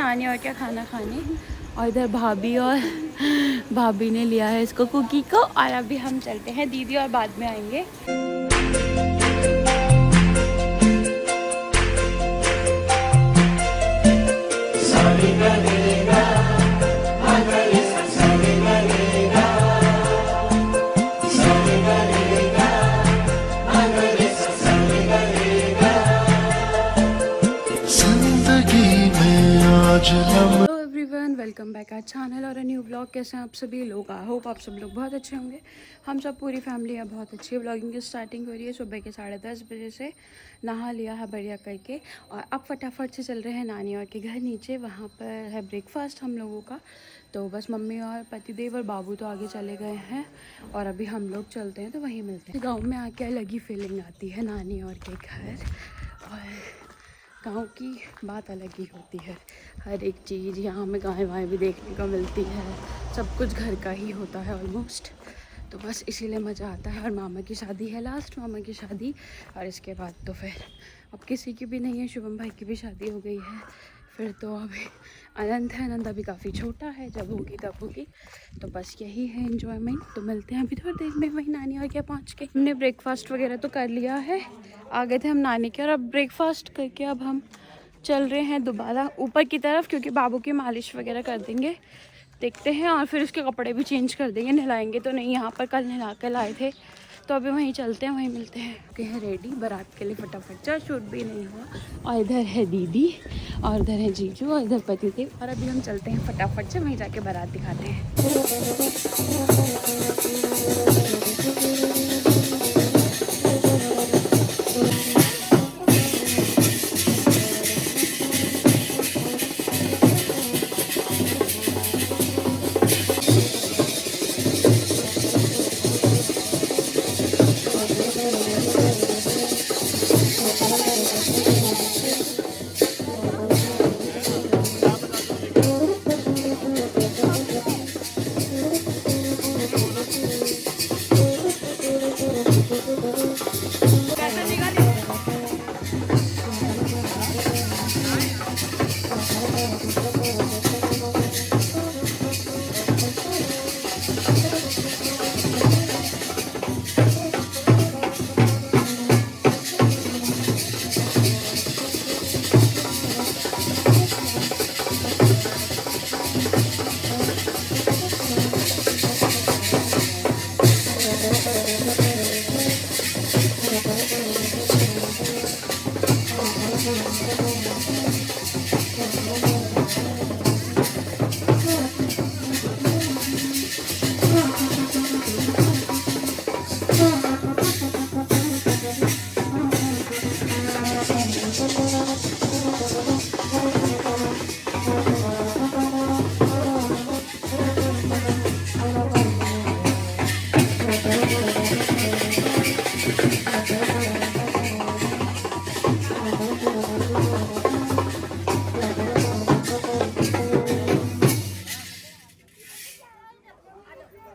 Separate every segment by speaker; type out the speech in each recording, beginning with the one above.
Speaker 1: नानी और क्या खाना खाने। और इधर भाभी ने लिया है इसको कुकी को। और अभी हम चलते हैं, दीदी और बाद में आएंगे। Hello everyone, welcome back our channel और न्यू व्लॉग। कैसे हैं आप सभी लोग? आई होप आप सब लोग बहुत अच्छे होंगे। हम सब पूरी फैमिली है बहुत अच्छी है। व्लॉगिंग की स्टार्टिंग हो रही है सुबह के 10:30 बजे से। नहा लिया है बढ़िया करके और अब फटाफट से चल रहे हैं नानी और के घर नीचे। वहाँ पर है ब्रेकफास्ट हम लोगों का। तो बस मम्मी और पतिदेव और बाबू तो आगे चले गए हैं और अभी हम लोग चलते हैं तो वहीं मिलते हैं। गाँव में आके अलग ही फीलिंग आती है नानी और के घर। और गाँव की बात अलग ही होती है। हर एक चीज़ यहाँ हमें गाय वाय भी देखने को मिलती है। सब कुछ घर का ही होता है ऑलमोस्ट। तो बस इसीलिए मज़ा आता है। और मामा की शादी है, लास्ट मामा की शादी। और इसके बाद तो फिर अब किसी की भी नहीं है। शुभम भाई की भी शादी हो गई है। फिर तो अभी अनंत है। अनंत अभी काफ़ी छोटा है, जब होगी तब होगी। तो बस यही है एंजॉयमेंट। तो मिलते हैं अभी थोड़ी देर में वहीं नानी और क्या पहुँच के। हमने ब्रेकफास्ट वगैरह तो कर लिया है। आ गए थे हम नानी के और अब ब्रेकफास्ट करके अब हम चल रहे हैं दोबारा ऊपर की तरफ, क्योंकि बाबू की मालिश वगैरह कर देंगे, देखते हैं। और फिर उसके कपड़े भी चेंज कर देंगे। नहलाएंगे तो नहीं, यहाँ पर कल नहला कर लाए थे। तो अभी वहीं चलते हैं, वहीं मिलते हैं। ओके हैं रेडी बारात के लिए फटाफट। चार शूट भी नहीं हुआ। और इधर है दीदी और इधर है जीजू और इधर पतिदेव। और अभी हम चलते हैं फटाफट से, वहीं जाके बारात दिखाते हैं।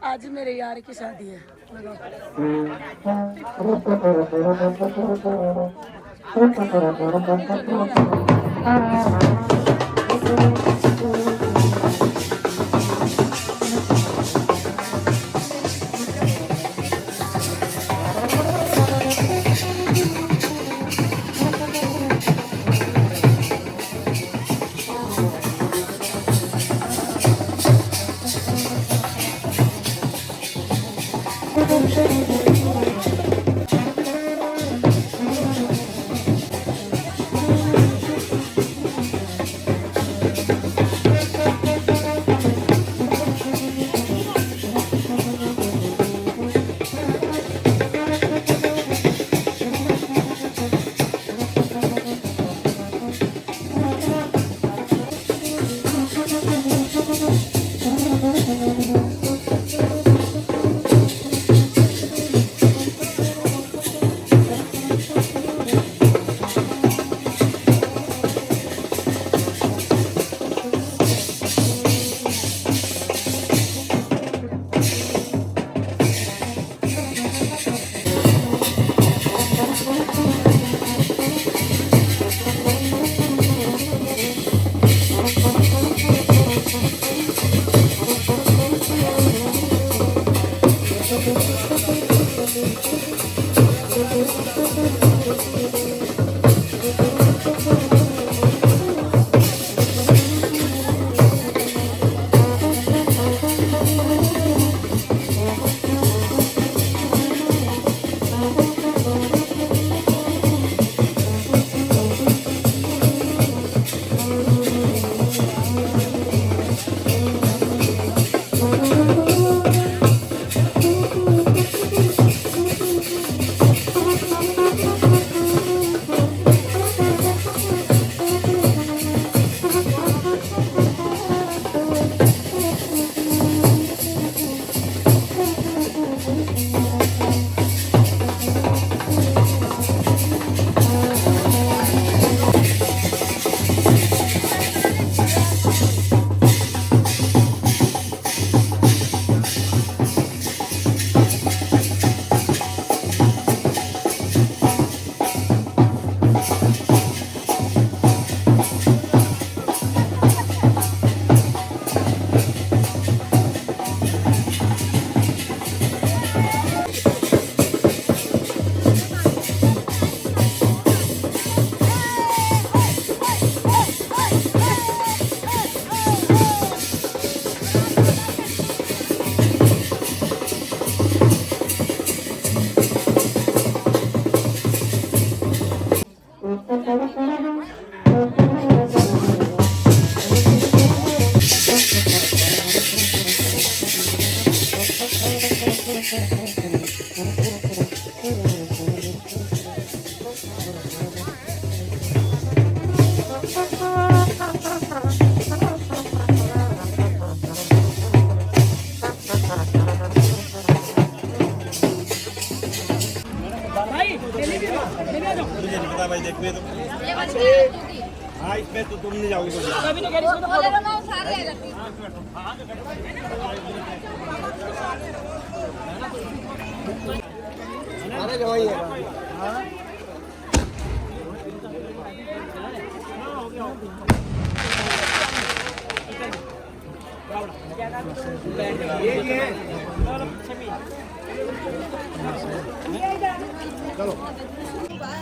Speaker 1: आज मेरे यार की शादी है।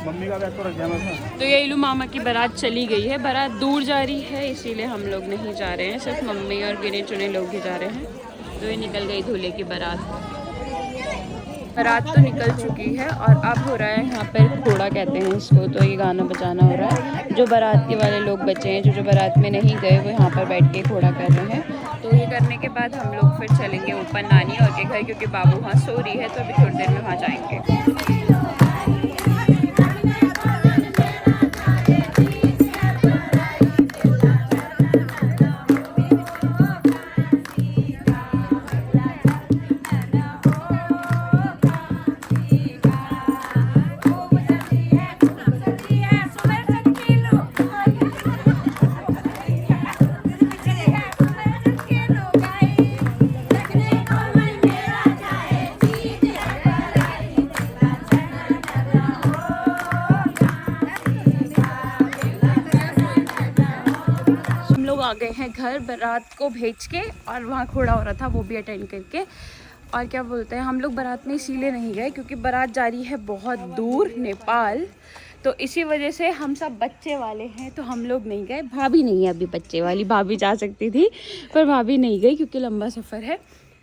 Speaker 2: मम्मी का बैग तो रख दिया मैं।
Speaker 1: तो ये इलू मामा की बारात चली गई है। बारात दूर जा रही है, इसीलिए हम लोग नहीं जा रहे हैं, सिर्फ मम्मी और गिने चुने लोग ही जा रहे हैं। तो ये निकल गई दूल्हे की बारात। बारात तो निकल चुकी है और अब हो रहा है यहाँ पर घोड़ा कहते हैं इसको, तो ये गाना बजाना हो रहा है। जो बाराती वाले लोग बचे हैं, जो बारात में नहीं गए, वो यहाँ पर बैठ के घोड़ा कर रहे हैं। तो ये करने के बाद हम लोग फिर चलेंगे ऊपर नानी और के घर, क्योंकि बाबू वहाँ सो रही है, तो अभी थोड़ी देर में वहाँ जाएंगे। आ गए हैं घर बारात को भेज के, और वहाँ घोड़ा हो रहा था वो भी अटेंड करके। और क्या बोलते हैं, हम लोग बारात में इसीलिए नहीं गए क्योंकि बारात जा रही है बहुत दूर नेपाल, तो इसी वजह से हम सब बच्चे वाले हैं, तो हम लोग नहीं गए। भाभी नहीं है अभी बच्चे वाली, भाभी जा सकती थी पर भाभी नहीं गई क्योंकि लंबा सफ़र है।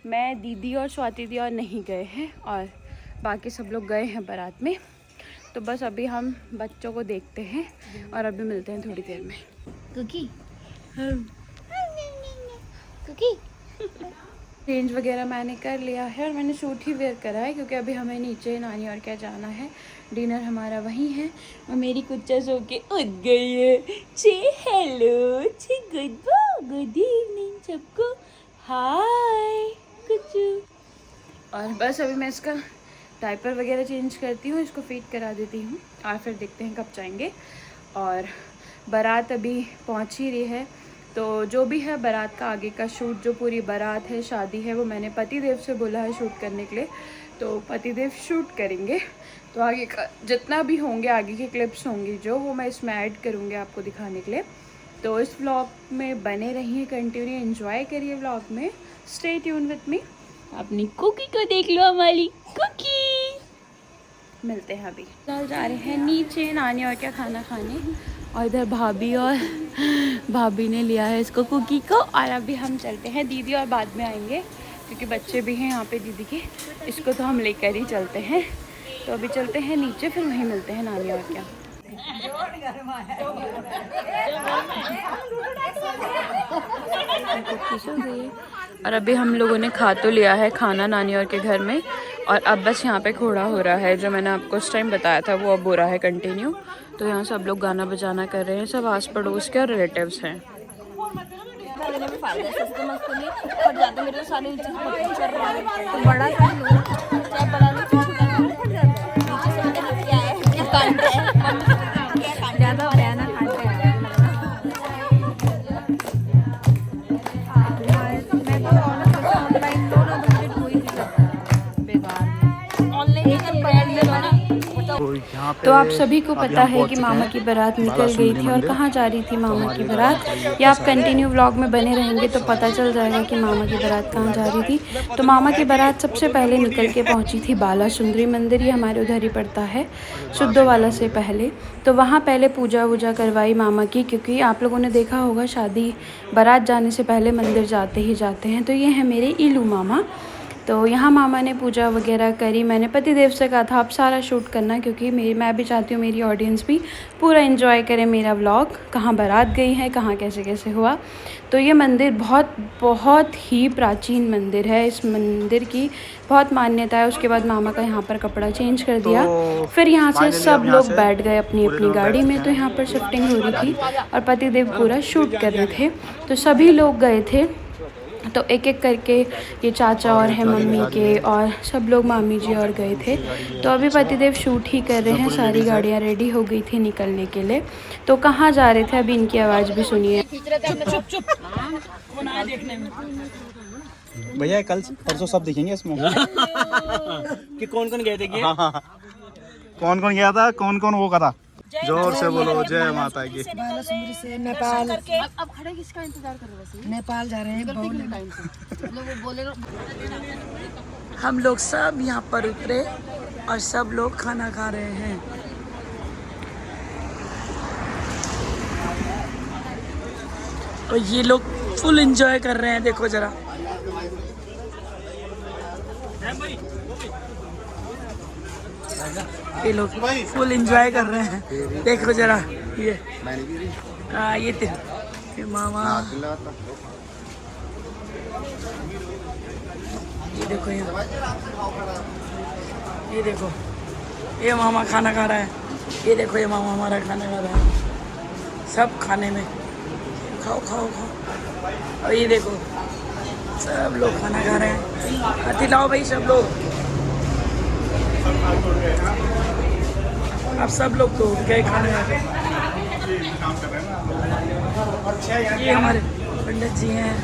Speaker 1: मैं, दीदी और स्वाति दी और नहीं गए हैं, और बाकी सब लोग गए हैं बारात में। तो बस अभी हम बच्चों को देखते हैं और अभी मिलते हैं थोड़ी देर में।
Speaker 3: कुकी
Speaker 1: चेंज वगैरह मैंने कर लिया है और मैंने सूट ही वेयर करा है क्योंकि अभी हमें नीचे नानी और क्या जाना है। डिनर हमारा वहीं है और मेरी कुच्चा सो के उठ गई है। चे हेलो, चे गुड इवनिंग सबको, हाय कुच्चू। और बस अभी मैं इसका डायपर वगैरह चेंज करती हूँ, इसको फीड करा देती हूँ और फिर देखते हैं कब जाएंगे। और बारात अभी पहुँच ही रही है, तो जो भी है बारात का आगे का शूट, जो पूरी बारात है, शादी है, वो मैंने पतिदेव से बोला है शूट करने के लिए, तो पतिदेव शूट करेंगे। तो आगे का जितना भी होंगे, आगे के क्लिप्स होंगी जो, वो मैं इसमें ऐड करूँगी आपको दिखाने के लिए। तो इस व्लॉग में बने रहिए, कंटिन्यू एंजॉय करिए व्लॉग में, स्टे ट्यून विथ मी। अपनी कुकी को देख लो, हमारी कुकी। मिलते हैं अभी, चल जा रहे हैं नीचे नानी और क्या खाना खाने, और इधर भाभी ने लिया है इसको कुकी को। और अभी हम चलते हैं, दीदी और बाद में आएंगे क्योंकि बच्चे भी हैं यहाँ पे दीदी के, इसको तो हम लेकर ही चलते हैं। तो अभी चलते हैं नीचे, फिर वहीं मिलते हैं नानी और क्या। और अभी हम लोगों ने खा तो लिया है खाना नानी और के घर में, और अब बस यहाँ पे घोड़ा हो रहा है, जो मैंने आपको उस टाइम बताया था वो अब हो रहा है कंटिन्यू। तो यहाँ सब लोग गाना बजाना कर रहे हैं, सब आस पड़ोस के और रिलेटिव्स हैं। तो आप सभी को पता है कि मामा की बारात निकल गई थी, और कहाँ जा रही थी मामा की बारात, या आप कंटिन्यू व्लॉग में बने रहेंगे तो पता चल जाएगा कि मामा की बारात कहाँ जा रही थी। तो मामा की बारात सबसे पहले निकल के पहुँची थी बाला सुंदरी मंदिर, ये हमारे उधर ही पड़ता है शुद्धोवाला से पहले। तो वहाँ पहले पूजा वूजा करवाई मामा की, क्योंकि आप लोगों ने देखा होगा शादी बारात जाने से पहले मंदिर जाते ही जाते हैं। तो ये है मेरे इलू मामा। तो यहाँ मामा ने पूजा वगैरह करी। मैंने पतिदेव से कहा था आप सारा शूट करना, क्योंकि मैं भी चाहती हूँ मेरी ऑडियंस भी पूरा एंजॉय करे मेरा व्लॉग, कहाँ बारात गई है, कहाँ कैसे कैसे हुआ। तो ये मंदिर बहुत ही प्राचीन मंदिर है, इस मंदिर की बहुत मान्यता है। उसके बाद मामा का यहाँ पर कपड़ा चेंज कर दिया, फिर यहाँ से सब लोग बैठ गए अपनी अपनी गाड़ी में। तो यहाँ पर शिफ्टिंग हो रही थी और पतिदेव पूरा शूट कर रहे थे, तो सभी लोग गए थे तो एक एक करके ये चाचा और है मम्मी के, और सब लोग मामी जी और गए थे। तो अभी पतिदेव शूट ही कर रहे हैं। सारी गाड़ियाँ रेडी हो गई थी निकलने के लिए। तो कहाँ जा रहे थे अभी इनकी आवाज़ भी सुनिए।
Speaker 2: भैया कल परसों सब दिखेंगे इसमें
Speaker 3: कि कौन कौन गए थे कि?
Speaker 2: हाँ। कौन कौन गया था, कौन कौन वो करा, जोर से बोलो जय माता की।
Speaker 4: बालासुंदरी से नेपाल, अब खड़े किसका इंतजार कर रहे हैं? नेपाल जा रहे हैं।
Speaker 5: हम लोग सब यहाँ पर उतरे और सब लोग खाना खा रहे हैं। और ये लोग फुल एंजॉय कर रहे हैं, देखो जरा। ये लोग फुल एंजॉय कर रहे हैं, देखो जरा। ये ये मामा, ये देखो यहाँ, ये देखो ये मामा खाना खा रहा है। ये देखो ये मामा हमारा खाना खा रहा है। सब खाने में खाओ खाओ खाओ। और ये देखो सब लोग खाना खा रहे हैं। हाथी लाओ भाई सब लोग। अब सब लोग तो गए खाने में। ये हमारे पंडित जी हैं,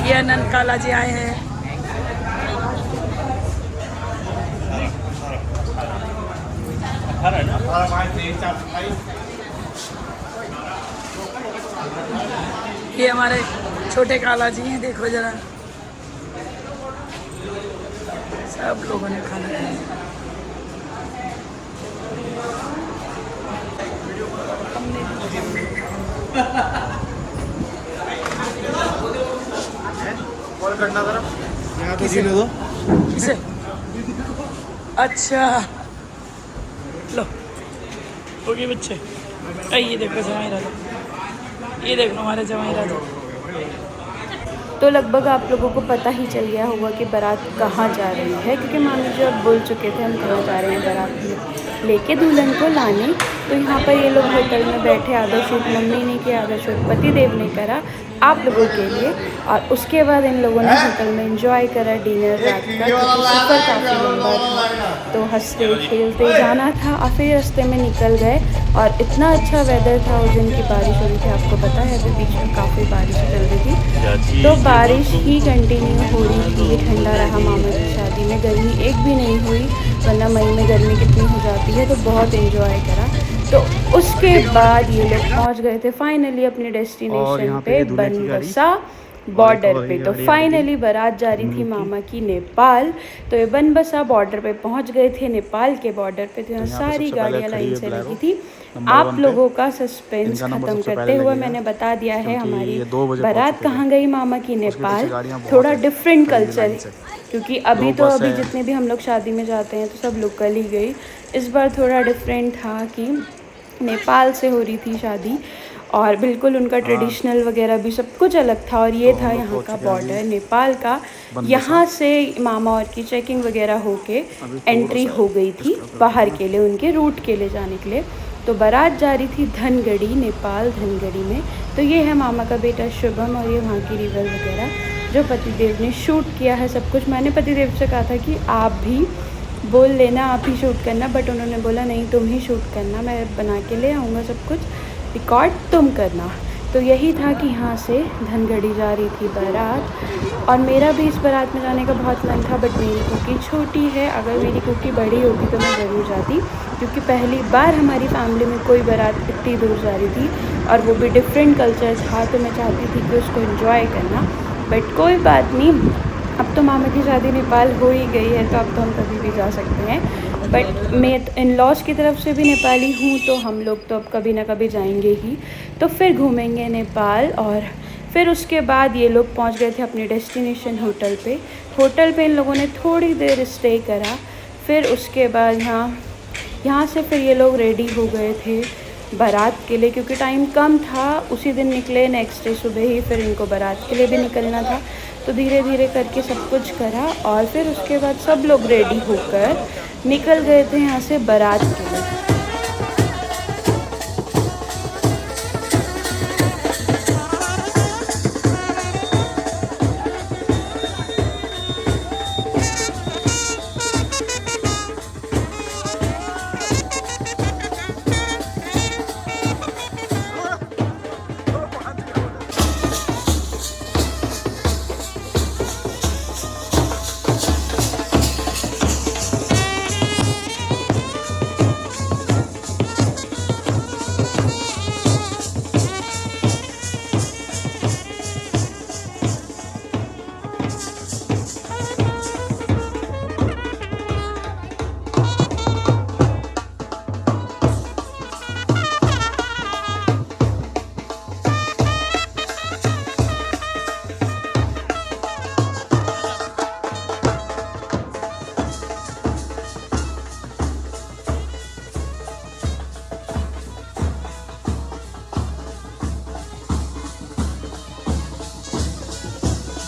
Speaker 5: ये अनंत काला जी आए हैं। ये हमारे छोटे काला जी हैं, देखो जरा। सब लोगों ने खाना खाया। किसे? अच्छा लो हो गए बच्चे। ये देखो जमाई राजा, ये देखो हमारे जमाई राजा।
Speaker 1: तो लगभग आप लोगों को पता ही चल गया होगा कि बारात कहाँ जा रही है, क्योंकि मामी जी अब बोल चुके थे हम कहाँ जा रहे हैं बारात लेके दुल्हन को लाने। तो यहाँ पर ये लोग होटल में बैठे, आधा शूट मम्मी ने किया, आधा शूट पतिदेव ने करा आप लोगों के लिए। और उसके बाद इन लोगों ने होटल में एंजॉय करा डिनर रात का, क्योंकि सफ़र काफ़ी लंबा था। तो हंसते खेलते जाना था और फिर रास्ते में निकल गए। और इतना अच्छा वेदर था उस दिन की, बारिश हो रही थी, आपको पता है अभी बीच में काफ़ी बारिश चल रही थी। तो बारिश ही कंटिन्यू हो रही थी। ठंडा रहा मामा की शादी में, गर्मी एक भी नहीं हुई, वरना मई में गर्मी कितनी हो जाती है। तो बहुत एंजॉय करा। तो उसके बाद ये लोग पहुंच गए थे फाइनली अपने डेस्टिनेशन पे, बनबसा बॉर्डर पे। तो फाइनली बारात जा रही थी मामा की नेपाल। तो ये बनबसा बॉर्डर पे पहुंच गए थे, नेपाल के बॉर्डर पे। तो यहाँ सारी गाड़ियाँ लाइन से लगी थी। आप लोगों का सस्पेंस खत्म करते हुए मैंने बता दिया है हमारी बारात कहाँ गई मामा की, नेपाल। थोड़ा डिफरेंट कल्चर, क्योंकि अभी जितने भी हम लोग शादी में जाते हैं तो सब लोकल ही गई। इस बार थोड़ा डिफरेंट था कि नेपाल से हो रही थी शादी, और बिल्कुल उनका ट्रेडिशनल वगैरह भी सब कुछ अलग था। और ये था यहाँ का बॉर्डर नेपाल का। यहाँ से मामा और की चेकिंग वगैरह होके एंट्री हो गई थी बाहर के लिए, उनके रूट के लिए जाने के लिए। तो बारात जा रही थी धनगढ़ी, नेपाल धनगढ़ी में। तो ये है मामा का बेटा शुभम, और ये वहाँ की रिवर वगैरह जो पतिदेव ने शूट किया है सब कुछ। मैंने पतिदेव से कहा था कि आप भी बोल लेना, आप ही शूट करना, बट उन्होंने बोला नहीं तुम ही शूट करना, मैं बना के ले आऊँगा सब कुछ, रिकॉर्ड तुम करना। तो यही था कि यहाँ से धनगढ़ी जा रही थी बारात। और मेरा भी इस बारात में जाने का बहुत मन था, बट मेरी कुकी छोटी है। अगर मेरी कुकी बड़ी होती तो मैं ज़रूर जाती, क्योंकि पहली बार हमारी फैमिली में कोई बारात इतनी दूर जा रही थी, और वो भी डिफरेंट कल्चर था। तो मैं चाहती थी कि उसको एंजॉय करना, बट कोई बात नहीं, अब तो मामा की शादी नेपाल हो ही गई है, तो अब तो हम कभी भी जा सकते हैं। बट मैं इन लॉज की तरफ से भी नेपाली हूँ, तो हम लोग तो अब कभी ना कभी जाएंगे ही। तो फिर घूमेंगे नेपाल। और फिर उसके बाद ये लोग पहुँच गए थे अपने डेस्टिनेशन होटल पे। होटल पे इन लोगों ने थोड़ी देर स्टे करा। फिर उसके बाद यहाँ से फिर ये लोग रेडी हो गए थे बारात के लिए, क्योंकि टाइम कम था। उसी दिन निकले, नेक्स्ट डे सुबह ही फिर इनको बारात के लिए भी निकलना था। तो धीरे धीरे करके सब कुछ करा, और फिर उसके बाद सब लोग रेडी होकर निकल गए थे यहाँ से बारात के लिए।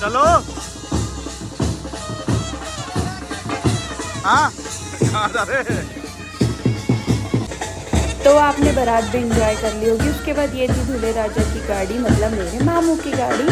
Speaker 2: चलो हाँ कहाँ जा रहे हैं?
Speaker 1: तो आपने बारात भी इंजॉय कर ली होगी। उसके बाद ये थी दूल्हे राजा की गाड़ी, मतलब मेरे मामू की गाड़ी।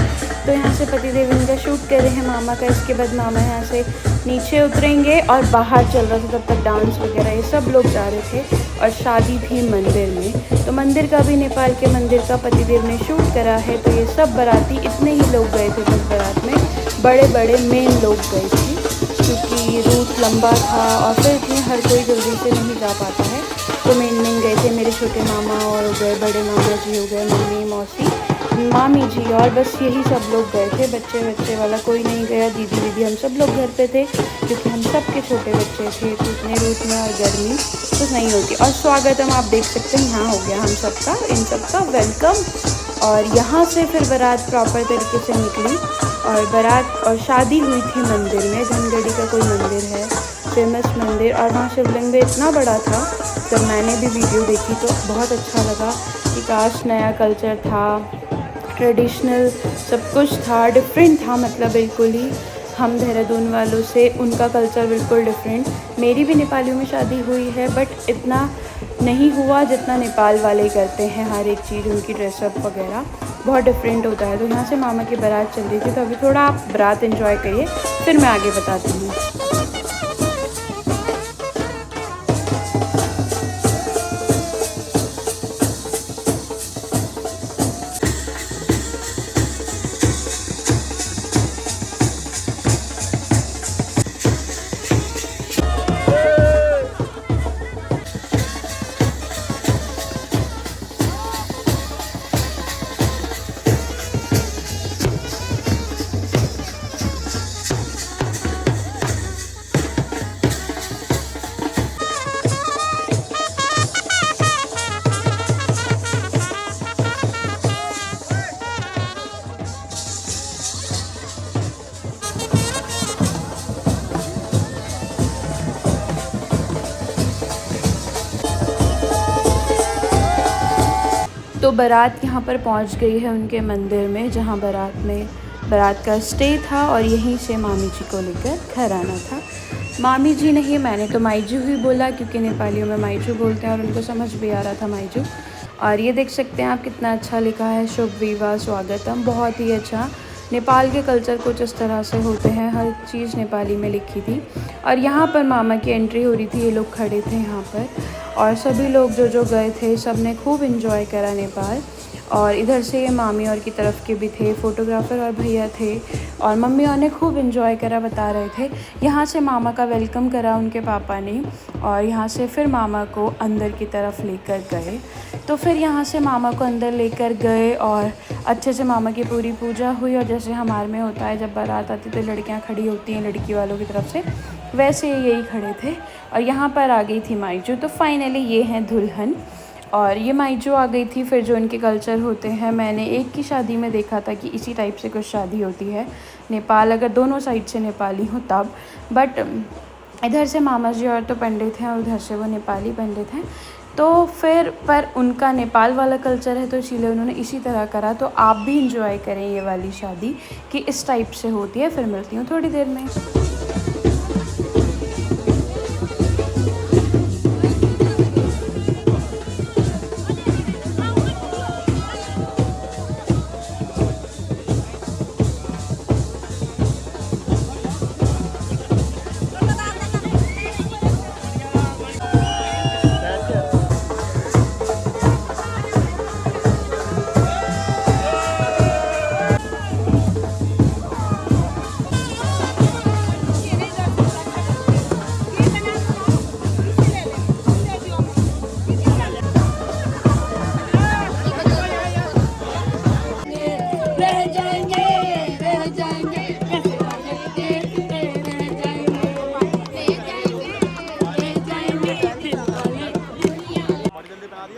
Speaker 1: तो यहाँ से पतिदेव इनका शूट कर रहे हैं मामा का। इसके बाद मामा यहाँ से नीचे उतरेंगे और बाहर चल रहा था तब तक डांस वगैरह, ये सब लोग जा रहे थे। और शादी थी मंदिर में, तो मंदिर का भी नेपाल के मंदिर का पतिदेव ने शूट करा है। तो ये सब बाराती, इतने ही लोग गए थे बस बारात में, बड़े बड़े मेन लोग गए थे क्योंकि रूट लंबा था और फिर इतने हर कोई जल्दी से नहीं जा पाता है। तो मेन गए थे मेरे छोटे मामा और हो गए, बड़े मामा जी हो गए, मम्मी मौसी मामी जी, और बस यही सब लोग गए थे। बच्चे वाला कोई नहीं गया, दीदी दीदी हम सब लोग घर पे थे क्योंकि हम सब के छोटे बच्चे थे। तो इतने रूट में और गर्मी तो नहीं होती। और स्वागतम आप देख सकते हैं यहाँ हो गया हम सबका, इन सबका वेलकम। और यहाँ से फिर बारात प्रॉपर तरीके से निकली और बारात और शादी हुई थी मंदिर में। धनगढ़ी का कोई मंदिर है, फेमस मंदिर, और वहाँ शिवलिंग भी इतना बड़ा था। जब मैंने भी वीडियो देखी तो बहुत अच्छा लगा कि काश नया कल्चर था, ट्रेडिशनल सब कुछ था, डिफरेंट था, मतलब बिल्कुल ही हम देहरादून वालों से उनका कल्चर बिल्कुल डिफरेंट। मेरी भी नेपालियों में शादी हुई है बट इतना नहीं हुआ जितना नेपाल वाले करते हैं। हर एक चीज़ उनकी ड्रेसअप वगैरह बहुत डिफरेंट होता है। तो यहाँ से मामा की बारात चल रही थी, तो अभी थोड़ा आप बारात एंजॉय करिए, फिर मैं आगे बताती हूँ। तो बारात यहाँ पर पहुँच गई है उनके मंदिर में, जहाँ बारात का स्टे था और यहीं से मामी जी को लेकर घर आना था। मामी जी नहीं, मैंने तो माईजू ही बोला क्योंकि नेपालियों में माईजू बोलते हैं और उनको समझ भी आ रहा था माईजू। और ये देख सकते हैं आप कितना अच्छा लिखा है, शुभ विवाह स्वागतम, बहुत ही अच्छा। नेपाल के कल्चर कुछ इस तरह से होते हैं, हर चीज़ नेपाली में लिखी थी। और यहाँ पर मामा की एंट्री हो रही थी, ये लोग खड़े थे यहाँ पर, और सभी लोग जो गए थे सब ने खूब इन्जॉय करा नेपाल। और इधर से ये मामी और की तरफ के भी थे, फ़ोटोग्राफ़र और भैया थे, और मम्मी और ने खूब इन्जॉय करा, बता रहे थे। यहाँ से मामा का वेलकम करा उनके पापा ने, और यहाँ से फिर मामा को अंदर की तरफ लेकर गए। तो फिर यहाँ से मामा को अंदर लेकर गए और अच्छे से मामा की पूरी पूजा हुई। और जैसे हमारे में होता है जब बारात आती तो लड़कियाँ खड़ी होती हैं लड़की वालों की तरफ से, वैसे यही खड़े थे। और यहाँ पर आ गई थी माईजू। तो फाइनली ये हैं दुल्हन, और ये माईजू आ गई थी। फिर जो इनके कल्चर होते हैं, मैंने एक की शादी में देखा था कि इसी टाइप से कुछ शादी होती है नेपाल, अगर दोनों साइड से नेपाली हो तब। बट इधर से मामा जी और तो पंडित हैं और उधर से वो नेपाली पंडित हैं। तो फिर पर उनका नेपाल वाला कल्चर है तो इसीलिए उन्होंने इसी तरह करा। तो आप भी इंजॉय करें ये वाली शादी कि इस टाइप से होती है। फिर मिलती हूँ थोड़ी देर में।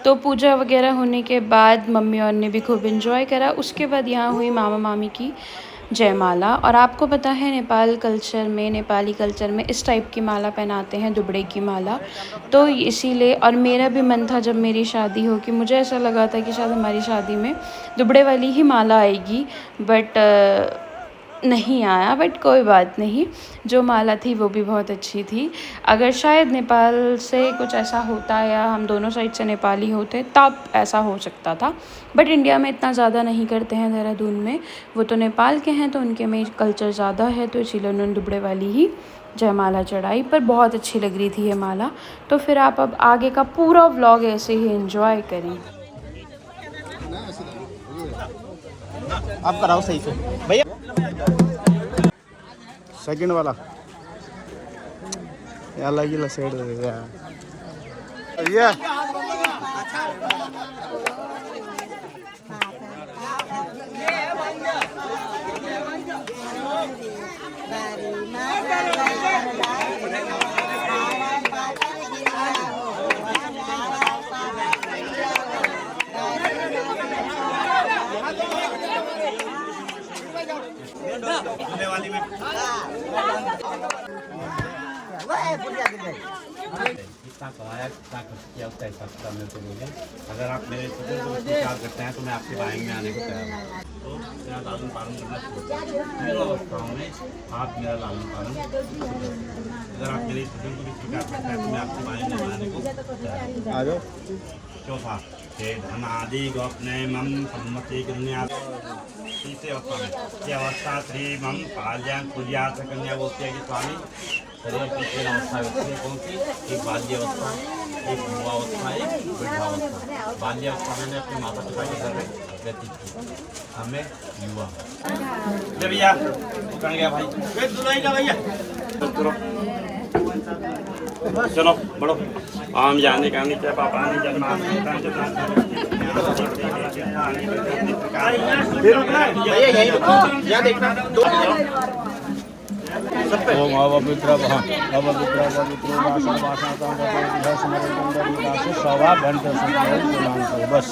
Speaker 1: तो पूजा वगैरह होने के बाद मम्मी और ने भी खूब इन्जॉय करा। उसके बाद यहाँ हुई मामा मामी की जयमाला। और आपको पता है नेपाली कल्चर में इस टाइप की माला पहनाते हैं, दुबड़े की माला। तो इसीलिए, और मेरा भी मन था जब मेरी शादी हो कि मुझे ऐसा लगा था कि शायद हमारी शादी में दुबड़े वाली ही माला आएगी, बट नहीं आया, बट कोई बात नहीं, जो माला थी वो भी बहुत अच्छी थी। अगर शायद नेपाल से कुछ ऐसा होता या हम दोनों साइड से नेपाली होते तब ऐसा हो सकता था, बट इंडिया में इतना ज़्यादा नहीं करते हैं देहरादून में। वो तो नेपाल के हैं तो उनके में कल्चर ज़्यादा है, तो इसीलिए उन्होंने दुबड़े वाली ही जयमाला चढ़ाई, पर बहुत अच्छी लग रही थी ये माला। तो फिर आप अब आगे का पूरा व्लॉग ऐसे ही एंजॉय करें।
Speaker 2: आप कराओ सही से भैया। सेकंड वाला अलग ही सेट दे दे भैया।
Speaker 6: अगर आप मेरे विचार करते हैं तो मैं आपके बाइंग में आने को तैयार हूँ। तो मेरा लालन पालन करना तीनों अवस्थाओं में आप मेरा लालन पालन। अगर आप मेरे स्टूडेंट को भी स्वीकार करते हैं तो मैं आपके बाइंग में आने को तैयार हूँ। चौथा धन आदि गोपने मम सम्मति कन्या। तीसरी अवस्था में ये अवस्था श्री मम पालजान पूजा से कन्या बोलती है कि स्वामी शरीर की तीन अवस्था होती है। कौन सी? एक बाल्यावस्था, एक युवावस्था, एक वृद्धावस्था। बाल्यावस्था मैंने अपने माता पिता के घर में व्यतीत की, हमें युवा भैया उतर गया भाई भैया। चलो बढ़ो। आम जाने का नहीं क्या पापा नहीं जन्मा ओम अवपवित्र बस